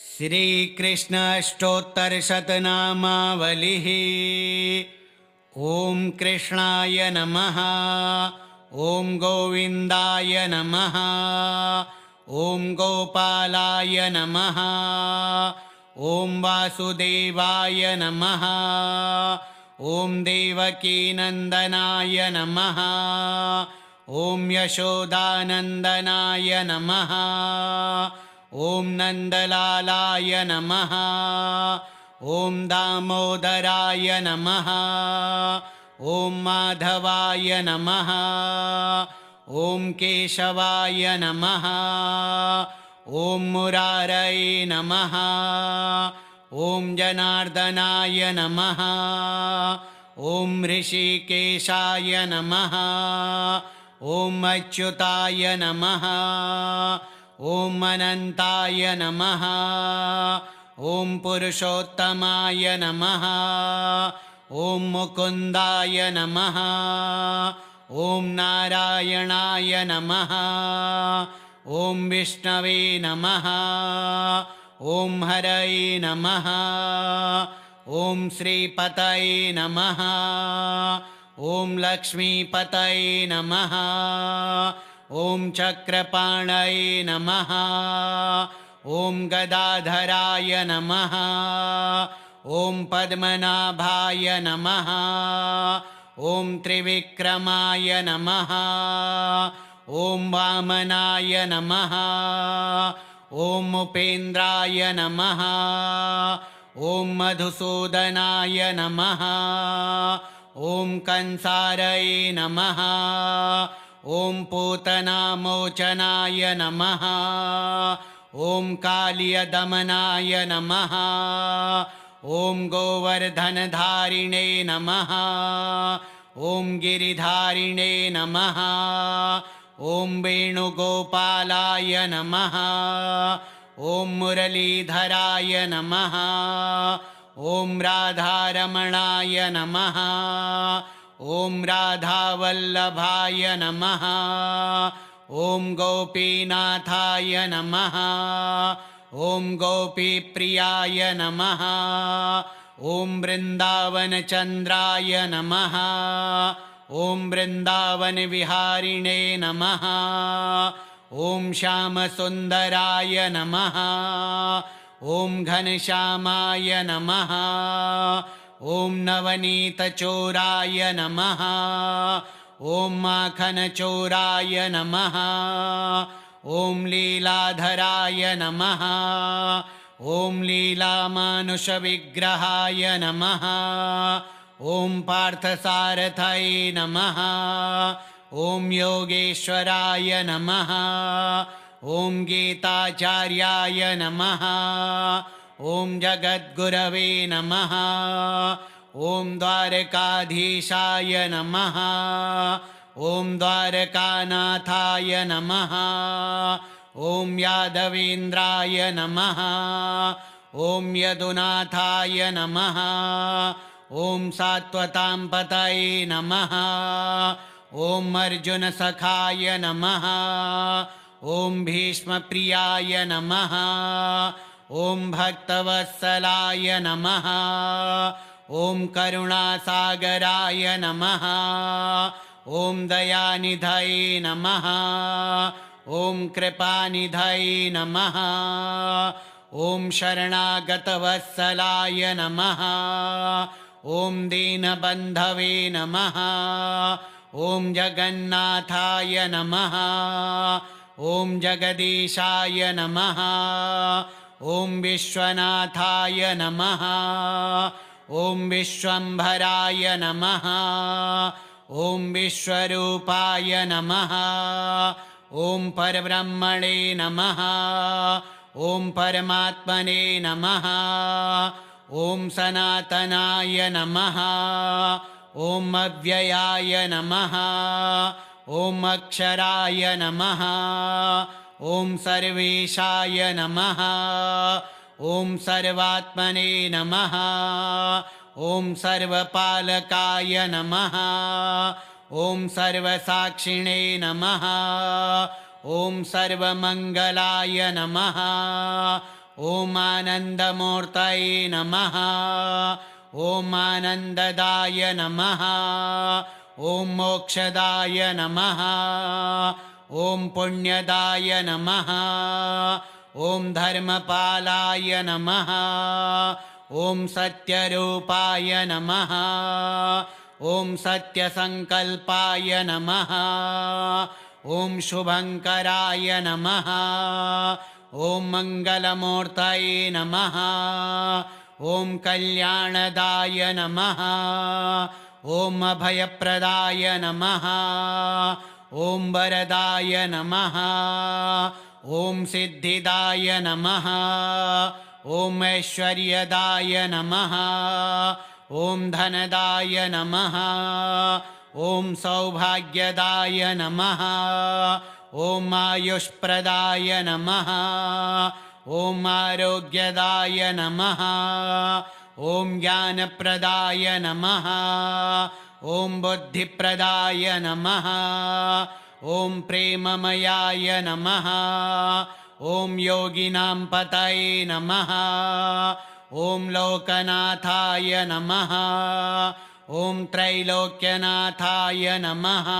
श्रीकृष्ण अष्टोत्तरशतनामावलिः। ॐ कृष्णाय नमः। ॐ गोविन्दाय नमः। ॐ गोपालाय नमः। ॐ वासुदेवाय नमः। ॐ देवकीनन्दनाय नमः। ॐ यशोदानन्दनाय नमः। ॐ नन्दलालाय नमः। ॐ दामोदराय नमः। ॐ माधवाय नमः। ॐ केशवाय नमः। ॐ मुरारये नमः। ॐ जनार्दनाय नमः। ॐ ऋषिकेशाय नमः। ॐ अच्युताय नमः। ॐ अनन्ताय नमः। ॐ पुरुषोत्तमाय नमः। ॐ मुकुन्दाय नमः। ॐ नारायणाय नमः। ॐ विष्णवे नमः। ॐ हरये नमः। ॐ श्रीपतये नमः। ॐ लक्ष्मीपतये नमः। ॐ चक्रपाणये नमः। ॐ गदाधराय नमः। ॐ पद्मनाभाय नमः। ॐ त्रिविक्रमाय नमः। ॐ वामनाय नमः। ॐ उपेन्द्राय नमः। ॐ मधुसूदनाय नमः। ॐ कंसारये नमः। ॐ पूतनामोचनाय नमः। ॐ कालियदमनाय नमः। ॐ गोवर्धनधारिणे नमः। ॐ गिरिधारिणे नमः। ॐ वेणुगोपालाय नमः। ॐ मुरलीधराय नमः। ॐ राधारमणाय नमः। ॐ राधावल्लभाय नमः। ॐ गोपीनाथाय नमः। ॐ गोपीप्रियाय नमः। ॐ वृन्दावनचन्द्राय नमः। ॐ वृन्दावनविहारिणे नमः। ॐ श्यामसुन्दराय नमः। ॐ घनश्यामाय नमः। ॐ नवनीतचोराय नमः। ॐ माखनचोराय नमः। ॐ लीलाधराय नमः। ॐ लीलामानुषविग्रहाय नमः। ॐ पार्थसारथये नमः। ॐ योगेश्वराय नमः। ॐ गीताचार्याय नमः। ॐ जगद्गुरवे नमः। ॐ द्वारकाधीशाय नमः। ॐ द्वारकानाथाय नमः। ॐ यादवेन्द्राय नमः। ॐ यदुनाथाय नमः। ॐ सात्वतांपतये नमः। ॐ अर्जुनसखाय नमः। ॐ भीष्मप्रियाय नमः। ॐ भक्तवत्सलाय नमः। ॐ करुणासागराय नमः। ॐ दयानिधये नमः। ॐ कृपानिधये नमः। ॐ शरणागतवत्सलाय नमः। ॐ दीनबन्धवे नमः। ॐ जगन्नाथाय नमः। ॐ जगदीशाय नमः। ॐ विश्वनाथाय नमः। ॐ विश्वम्भराय नमः। ॐ विश्वरूपाय नमः। ॐ परब्रह्मणे नमः। ॐ परमात्मने नमः। ॐ सनातनाय नमः। ॐ अव्ययाय नमः। ॐ अक्षराय नमः। ॐ सर्वेशाय नमः। ॐ सर्वात्मने नमः। ॐ सर्वपालकाय नमः। ॐ सर्वसाक्षिणे नमः। ॐ सर्वमङ्गलाय नमः। ॐ आनन्दमूर्तये नमः ॐ आनन्ददाय नमः ॐ मोक्षदाय नमः ॐ पुण्यदाय नमः ॐ धर्मपालाय नमः ॐ सत्यरूपाय नमः ॐ सत्यसङ्कल्पाय नमः ॐ शुभङ्कराय नमः ॐ मङ्गलमूर्तये नमः ॐ कल्याणदाय नमः ॐ अभयप्रदाय नमः ॐ वरदाय नमः ॐ सिद्धिदाय नमः ॐ ऐश्वर्यदाय नमः ॐ धनदाय नमः ॐ सौभाग्यदाय नमः ॐ आयुष्प्रदाय नमः ॐ आरोग्यदाय नमः ॐ ज्ञानप्रदाय नमः ॐ बुद्धिप्रदाय नमः ॐ प्रेममयाय नमः ॐ योगिनां पतये नमः ॐ लोकनाथाय नमः ॐ त्रैलोक्यनाथाय नमः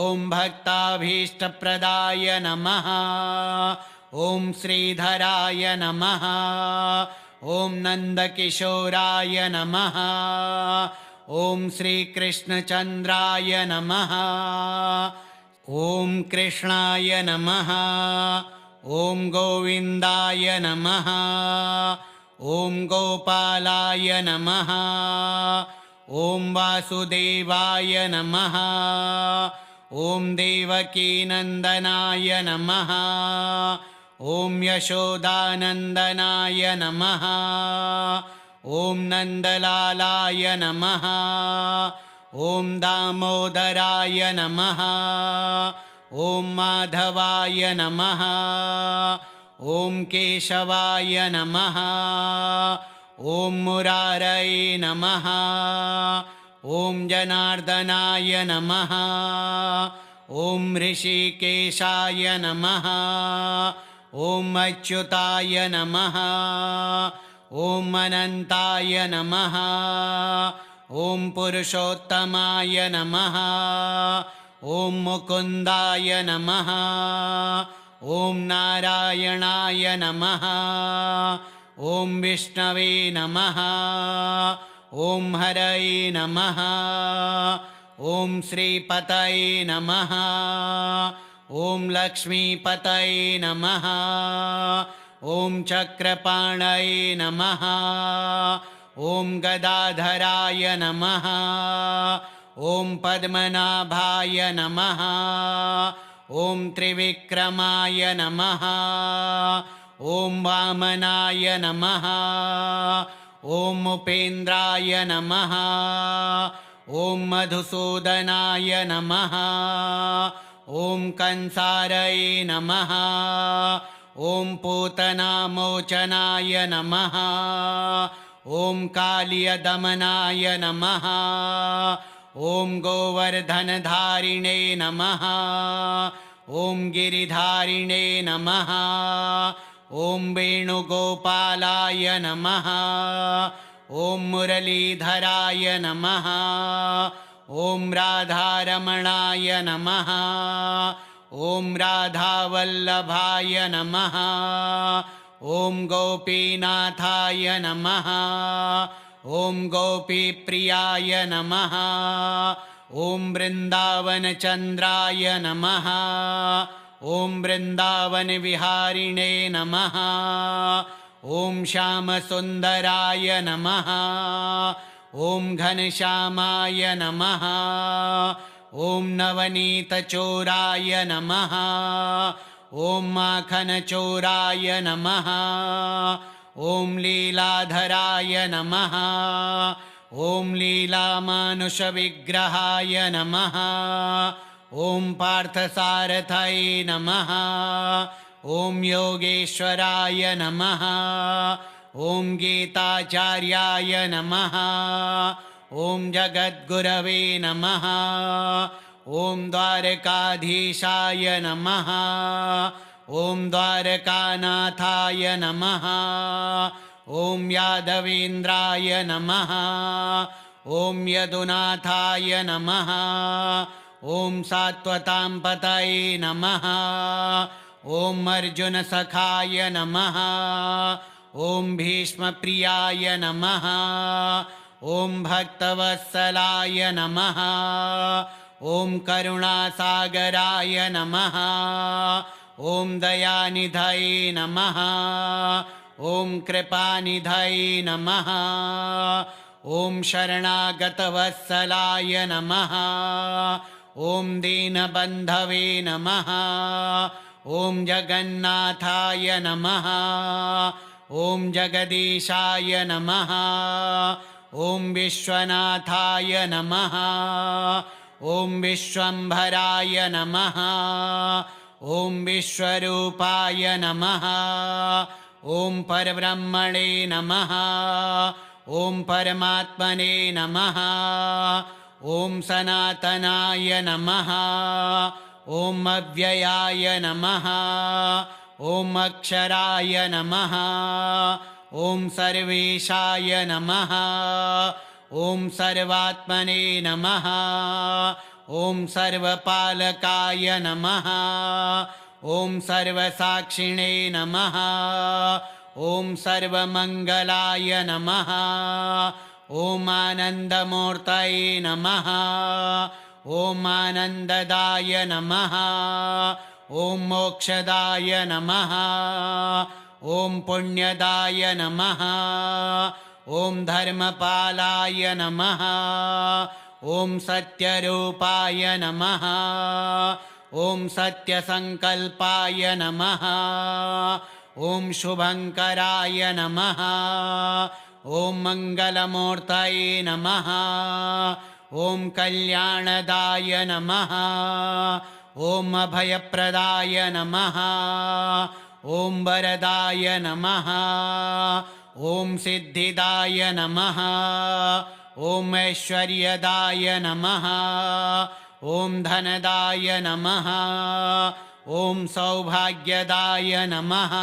ॐ भक्ताभीष्टप्रदाय नमः ॐ श्रीधराय नमः ॐ नन्दकिशोराय नमः ॐ श्रीकृष्णचन्द्राय नमः ॐ कृष्णाय नमः ॐ गोविन्दाय नमः ॐ गोपालाय नमः ॐ वासुदेवाय नमः ॐ देवकीनन्दनाय नमः ॐ यशोदानन्दनाय नमः ॐ नन्दलालाय नमः ॐ दामोदराय नमः ॐ माधवाय नमः ॐ केशवाय नमः ॐ मुरारये नमः ॐ जनार्दनाय नमः ॐ ऋषिकेशाय नमः ॐ अच्युताय नमः ॐ अनन्ताय नमः ॐ पुरुषोत्तमाय नमः ॐ मुकुन्दाय नमः ॐ नारायणाय नमः ॐ विष्णवे नमः ॐ हरये नमः ॐ श्रीपतये नमः ॐ लक्ष्मीपतये नमः ॐ चक्रपाणये नमः ॐ गदाधराय नमः ॐ पद्मनाभाय नमः ॐ त्रिविक्रमाय नमः ॐ वामनाय नमः ॐ उपेन्द्राय नमः ॐ मधुसूदनाय नमः ॐ कंसारये नमः ॐ पूतनामोचनाय नमः ॐ कालियदमनाय नमः ॐ गोवर्धनधारिणे नमः ॐ गिरिधारिणे नमः ॐ वेणुगोपालाय नमः ॐ मुरलीधराय नमः ॐ राधारमणाय नमः ॐ राधावल्लभाय नमः ॐ गोपीनाथाय नमः ॐ गोपीप्रियाय नमः ॐ वृन्दावनचन्द्राय नमः ॐ वृन्दावनविहारिणे नमः ॐ श्यामसुन्दराय नमः ॐ घनश्यामाय नमः ॐ नवनीतचोराय नमः ॐ माखनचोराय नमः ॐ लीलाधराय नमः ॐ लीलामानुषविग्रहाय नमः ॐ पार्थसारथये नमः ॐ योगेश्वराय नमः ॐ गीताचार्याय नमः ॐ जगद्गुरवे नमः ॐ द्वारकाधीशाय नमः ॐ द्वारकानाथाय नमः ॐ यादवेन्द्राय नमः ॐ यदुनाथाय नमः ॐ सात्वतां पतये नमः ॐ अर्जुनसखाय नमः ॐ भीष्मप्रियाय नमः ॐ भक्तवत्सलाय नमः ॐ करुणासागराय नमः ॐ दयानिधये नमः ॐ कृपानिधये नमः ॐ शरणागतवत्सलाय नमः ॐ दीनबन्धवे नमः ॐ जगन्नाथाय नमः ॐ जगदीशाय नमः ॐ विश्वनाथाय नमः ॐ विश्वम्भराय नमः ॐ विश्वरूपाय नमः ॐ परब्रह्मणे नमः ॐ परमात्मने नमः ॐ सनातनाय नमः ॐ अव्ययाय नमः ॐ अक्षराय नमः ॐ सर्वेशाय नमः ॐ सर्वात्मने नमः ॐ सर्वपालकाय नमः ॐ सर्वसाक्षिणे नमः ॐ सर्वमङ्गलाय नमः ॐ आनन्दमूर्तये नमः ॐ आनन्ददाय नमः ॐ मोक्षदाय नमः ॐ पुण्यदाय नमः ॐ धर्मपालाय नमः ॐ सत्यरूपाय नमः ॐ सत्यसङ्कल्पाय नमः ॐ शुभङ्कराय नमः ॐ मङ्गलमूर्तये नमः ॐ कल्याणदाय नमः ॐ अभयप्रदाय नमः ॐ वरदाय नमः ॐ सिद्धिदाय नमः ॐ ऐश्वर्यदाय नमः ॐ धनदाय नमः ॐ सौभाग्यदाय नमः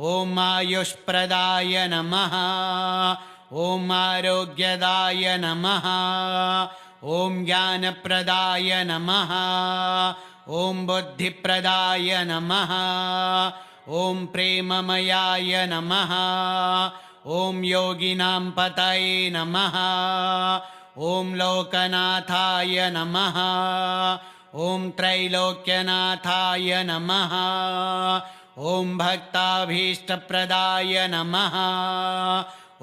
ॐ आयुष्प्रदाय नमः ॐ आरोग्यदाय नमः ॐ ज्ञानप्रदाय नमः ॐ बुद्धिप्रदाय नमः ॐ प्रेममयाय नमः ॐ योगिनां पतये नमः ॐ लोकनाथाय नमः ॐ त्रैलोक्यनाथाय नमः ॐ भक्ताभीष्टप्रदाय नमः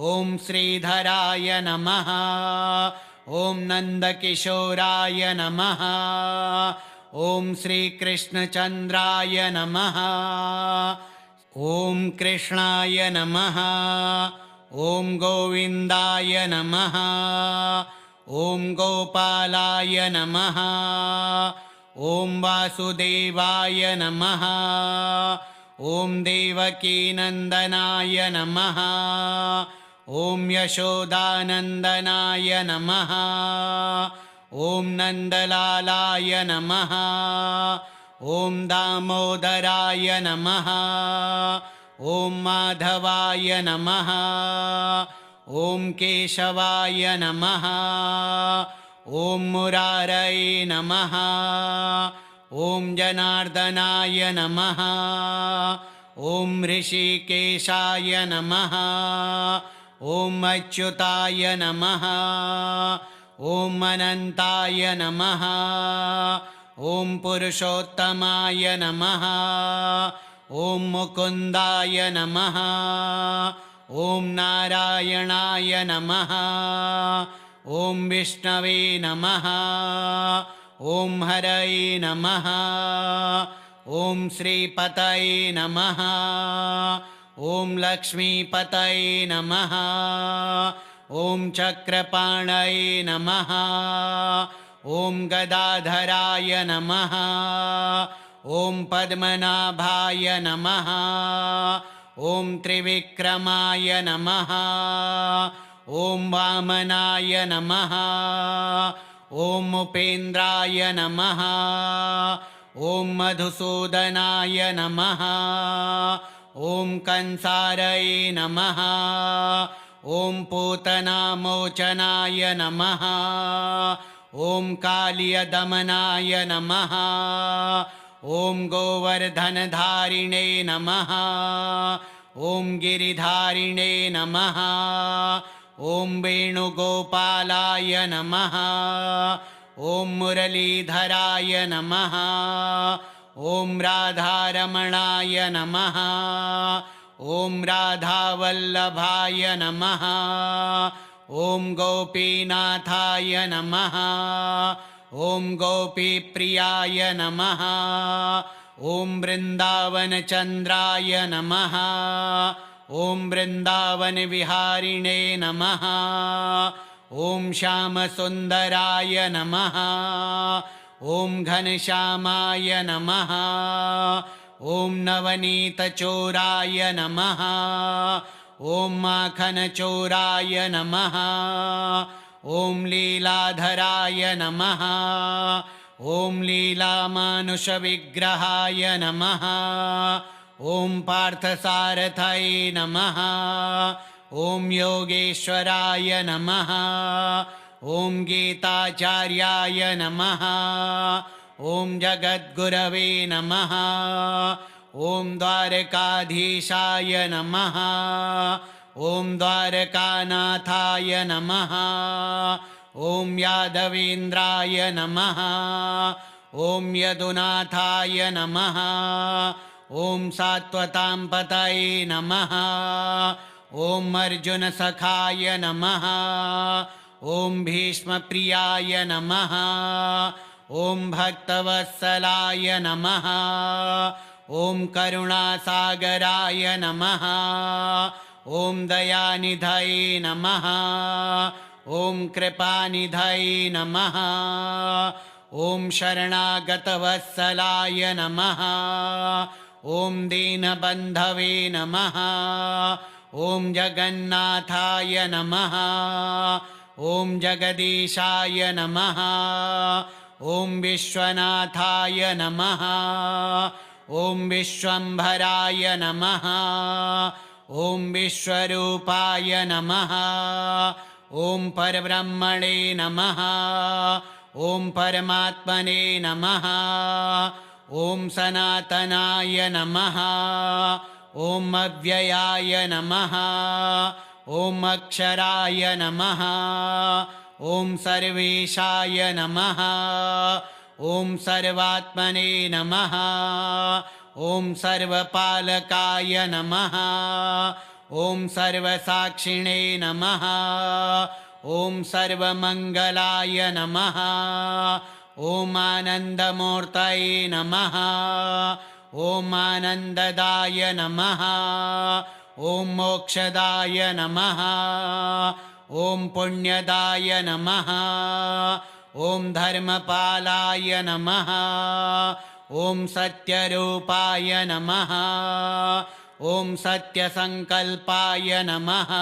ॐ श्रीधराय नमः ॐ नन्दकिशोराय नमः ॐ श्रीकृष्णचन्द्राय नमः ॐ कृष्णाय नमः ॐ गोविन्दाय नमः ॐ गोपालाय नमः ॐ वासुदेवाय नमः ॐ देवकीनन्दनाय नमः ॐ यशोदानन्दनाय नमः ॐ नन्दलालाय नमः ॐ दामोदराय नमः ॐ माधवाय नमः ॐ केशवाय नमः ॐ मुरारये नमः ॐ जनार्दनाय नमः ॐ ऋषिकेशाय नमः ॐ अच्युताय नमः ॐ अनन्ताय नमः ॐ पुरुषोत्तमाय नमः ॐ मुकुन्दाय नमः ॐ नारायणाय नमः ॐ विष्णवे नमः ॐ हरये नमः ॐ श्रीपतये नमः ॐ लक्ष्मीपतये नमः ॐ चक्रपाणये नमः ॐ गदाधराय नमः ॐ पद्मनाभाय नमः ॐ त्रिविक्रमाय नमः ॐ वामनाय नमः ॐ उपेन्द्राय नमः ॐ मधुसूदनाय नमः ॐ कंसारये नमः ॐ पूतनामोचनाय नमः ॐ कालियदमनाय नमः ॐ गोवर्धनधारिणे नमः ॐ गिरिधारिणे नमः ॐ वेणुगोपालाय नमः ॐ मुरलीधराय नमः ॐ राधारमणाय नमः ॐ राधावल्लभाय नमः ॐ गोपीनाथाय नमः ॐ गोपीप्रियाय नमः ॐ वृन्दावनचन्द्राय नमः ॐ वृन्दावनविहारिणे नमः ॐ श्यामसुन्दराय नमः ॐ घनश्यामाय नमः ॐ नवनीतचोराय नमः ॐ माखनचोराय नमः ॐ लीलाधराय नमः ॐ लीलामानुषविग्रहाय नमः ॐ पार्थसारथये नमः ॐ योगेश्वराय नमः ॐ गीताचार्याय नमः ॐ जगद्गुरवे नमः ॐ द्वारकाधीशाय नमः ॐ द्वारकानाथाय नमः ॐ यादवेन्द्राय नमः ॐ यदुनाथाय नमः ॐ सात्वतांपतये नमः ॐ अर्जुनसखाय नमः ॐ भीष्मप्रियाय नमः ॐ भक्तवत्सलाय नमः ॐ करुणासागराय नमः ॐ दयानिधये नमः ॐ कृपानिधये नमः ॐ शरणागतवत्सलाय नमः ॐ दीनबन्धवे नमः ॐ जगन्नाथाय नमः ॐ जगदीशाय नमः ॐ विश्वनाथाय नमः ॐ विश्वम्भराय नमः ॐ विश्वरूपाय नमः ॐ परब्रह्मणे नमः ॐ परमात्मने नमः ॐ सनातनाय नमः ॐ अव्ययाय नमः ॐ अक्षराय नमः ॐ सर्वेशाय नमः ॐ सर्वात्मने नमः ॐ सर्वपालकाय नमः ॐ सर्वसाक्षिणे नमः ॐ सर्वमङ्गलाय नमः ॐ आनन्दमूर्तये नमः ॐ आनन्ददाय नमः ॐ मोक्षदाय नमः ॐ पुण्यदाय नमः ॐ धर्मपालाय नमः ॐ सत्यरूपाय नमः ॐ सत्यसङ्कल्पाय नमः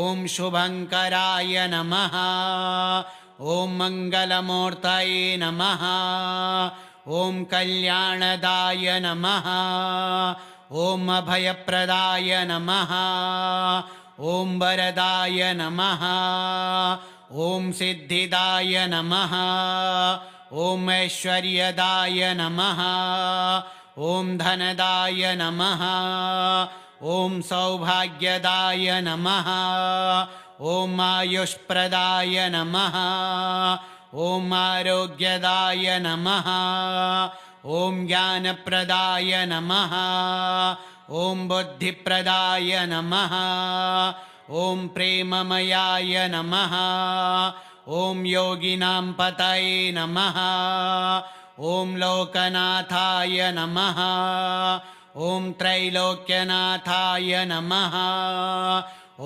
ॐ शुभङ्कराय नमः ॐ मङ्गलमूर्तये नमः ॐ कल्याणदाय नमः ॐ अभयप्रदाय नमः ॐ वरदाय नमः ॐ सिद्धिदाय नमः ॐ ऐश्वर्यदाय नमः ॐ धनदाय नमः ॐ सौभाग्यदाय नमः ॐ आयुष्प्रदाय नमः ॐ आरोग्यदाय नमः ॐ ज्ञानप्रदाय नमः ॐ बुद्धिप्रदाय नमः ॐ प्रेममयाय नमः ॐ योगिनां पतये नमः ॐ लोकनाथाय नमः ॐ त्रैलोक्यनाथाय नमः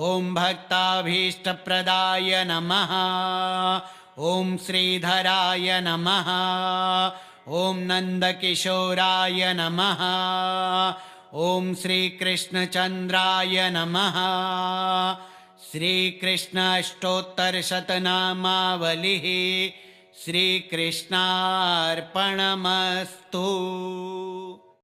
ॐ भक्ताभीष्टप्रदाय नमः ॐ श्रीधराय नमः ॐ नन्दकिशोराय नमः ॐ श्रीकृष्णचन्द्राय नमः श्रीकृष्ण अष्टोत्तरशतनामावलिः श्रीकृष्णार्पणमस्तु।